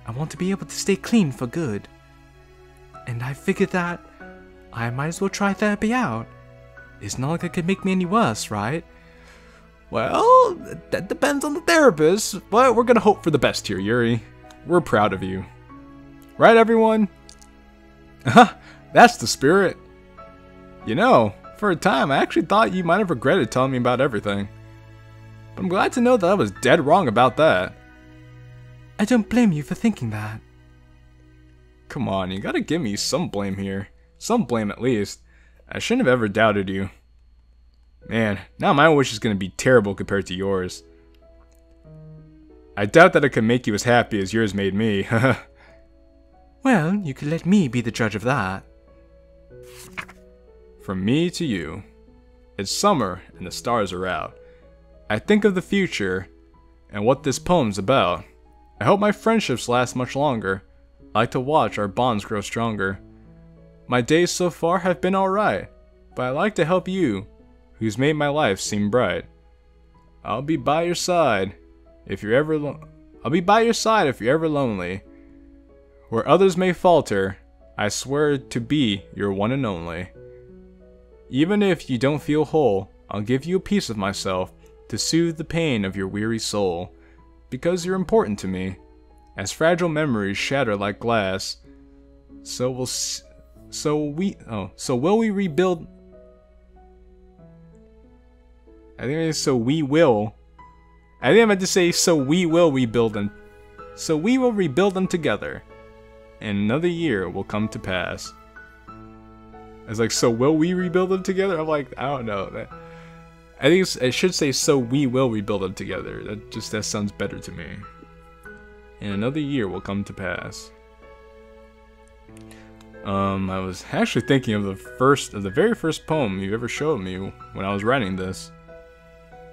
I want to be able to stay clean for good. And I figured that I might as well try therapy out. It's not like it could make me any worse, right? Well, that depends on the therapist, but we're gonna hope for the best here, Yuri. We're proud of you. Right, everyone? That's the spirit. You know, for a time, I actually thought you might have regretted telling me about everything. But I'm glad to know that I was dead wrong about that. I don't blame you for thinking that. Come on, you gotta give me some blame here. Some blame at least. I shouldn't have ever doubted you. Man, now my wish is gonna be terrible compared to yours. I doubt that it could make you as happy as yours made me. Well, you could let me be the judge of that. From me to you. It's summer and the stars are out. I think of the future and what this poem's about. I hope my friendships last much longer. I like to watch our bonds grow stronger. My days so far have been alright, but I like to help you, who's made my life seem bright. I'll be by your side if you're ever lonely. Where others may falter, I swear to be your one and only. Even if you don't feel whole, I'll give you a piece of myself to soothe the pain of your weary soul, because you're important to me. As fragile memories shatter like glass, so will we rebuild. I think I meant to say so we will rebuild them. So we will rebuild them together, and another year will come to pass. I was like, so will we rebuild them together? I'm like, I don't know. I think it should say so we will rebuild them together. That sounds better to me. And another year will come to pass. I was actually thinking of the very first poem you ever showed me when I was writing this.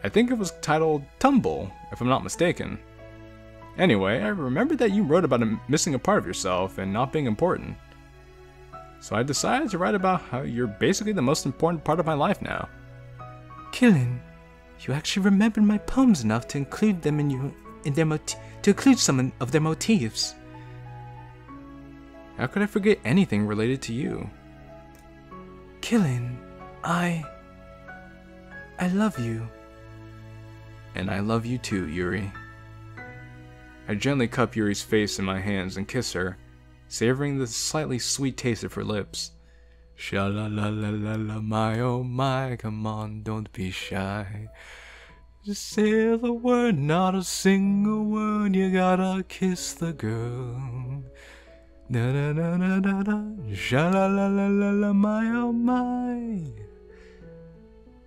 I think it was titled Tumble, if I'm not mistaken. Anyway, I remembered that you wrote about missing a part of yourself and not being important. So I decided to write about how you're basically the most important part of my life now. Qilin, you actually remembered my poems enough to include them to include some of their motifs. How could I forget anything related to you? Qilin, I love you. And I love you too, Yuri. I gently cup Yuri's face in my hands and kiss her, savoring the slightly sweet taste of her lips. Sha-la-la-la-la-la, my oh my, come on, don't be shy. Just say the word, not a single word, you gotta kiss the girl. Da-da-da-da-da-da, sha-la-la-la-la-la, my oh my.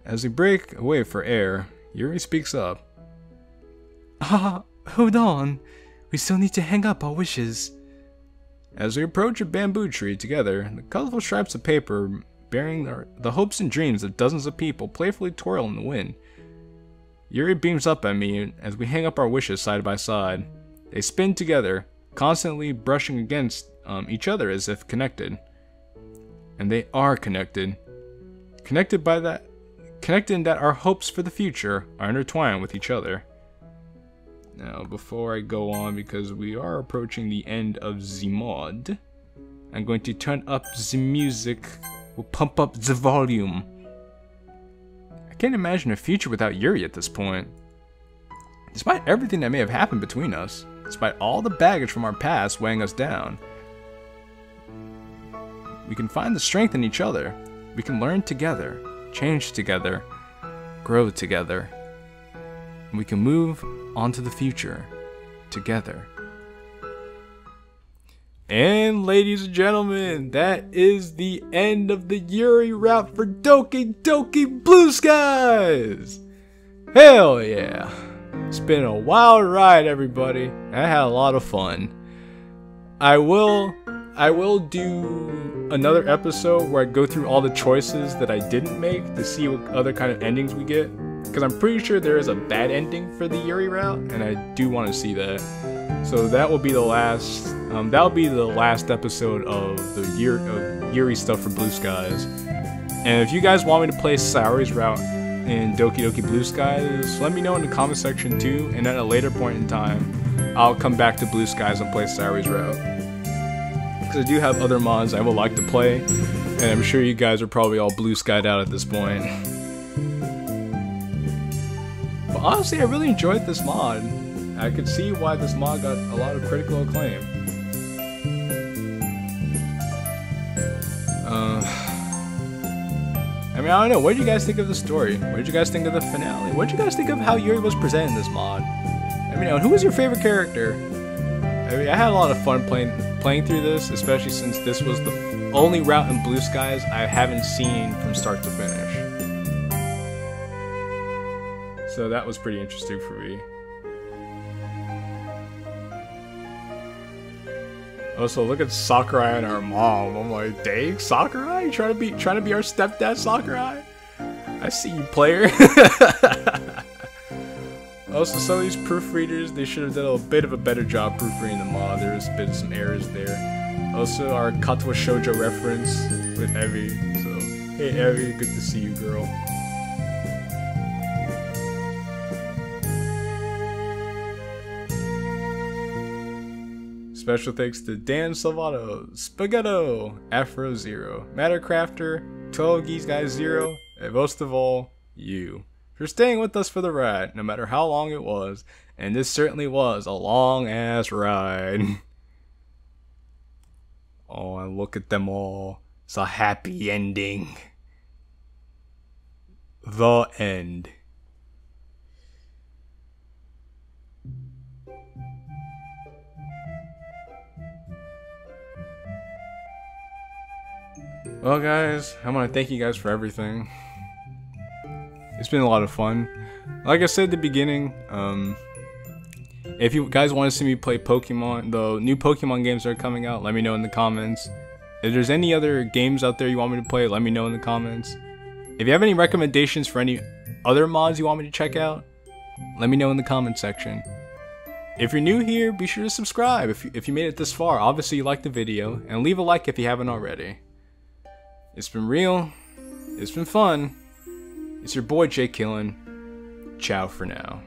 As we break away for air, Yuri speaks up. Hold on. We still need to hang up our wishes. As we approach a bamboo tree together, the colorful stripes of paper bearing the hopes and dreams of dozens of people playfully twirl in the wind. Yuri beams up at me as we hang up our wishes side by side. They spin together, constantly brushing against each other as if connected. And they are connected. Connected in that our hopes for the future are intertwined with each other. Now, before I go on, because we are approaching the end of the mod, I'm going to turn up the music. We'll pump up the volume. I can't imagine a future without Yuri at this point. Despite everything that may have happened between us, despite all the baggage from our past weighing us down, we can find the strength in each other. We can learn together, change together, grow together. And we can move on to the future together. And ladies and gentlemen, that is the end of the Yuri route for Doki Doki Blue Skies! Hell yeah! It's been a wild ride, everybody. I had a lot of fun. I will do another episode where I go through all the choices that I didn't make to see what other kind of endings we get. Because I'm pretty sure there is a bad ending for the Yuri route, and I do want to see that. So that will be the last. That'll be the last episode of the Yuri stuff for Blue Skies. And if you guys want me to play Sayori's route in Doki Doki Blue Skies, let me know in the comment section too. And at a later point in time, I'll come back to Blue Skies and play Sayori's route. Because I do have other mods I would like to play, and I'm sure you guys are probably all blue skied out at this point. But honestly, I really enjoyed this mod. I could see why this mod got a lot of critical acclaim. I mean, I don't know. What did you guys think of the story? What did you guys think of the finale? What did you guys think of how Yuri was presented in this mod? I mean, who was your favorite character? I mean, I had a lot of fun playing through this, especially since this was the only route in Blue Skies I haven't seen from start to finish. So that was pretty interesting for me. Also, look at Sakurai and our mom. I'm like, dang, Sakurai, you trying to be our stepdad, Sakurai? I see you, player. Also, some of these proofreaders, they should have done a bit of a better job proofreading the mod. There's been some errors there. Also, our Katwa Shoujo reference with Evie. So, hey Evie, good to see you, girl. Special thanks to Dan Salvato, Spaghetto, Afro Zero, Mattercrafter, 12 Geese Guy Zero, and most of all, you. For staying with us for the ride, no matter how long it was, and this certainly was a long-ass ride. Oh, and look at them all. It's a happy ending. The end. Well, guys, I want to thank you guys for everything. It's been a lot of fun. Like I said at the beginning, if you guys want to see me play Pokemon, the new Pokemon games that are coming out, let me know in the comments. If there's any other games out there you want me to play, let me know in the comments. If you have any recommendations for any other mods you want me to check out, let me know in the comment section. If you're new here, be sure to subscribe if you made it this far. Obviously you liked the video, and leave a like if you haven't already. It's been real. It's been fun. It's your boy JQilin. Ciao for now.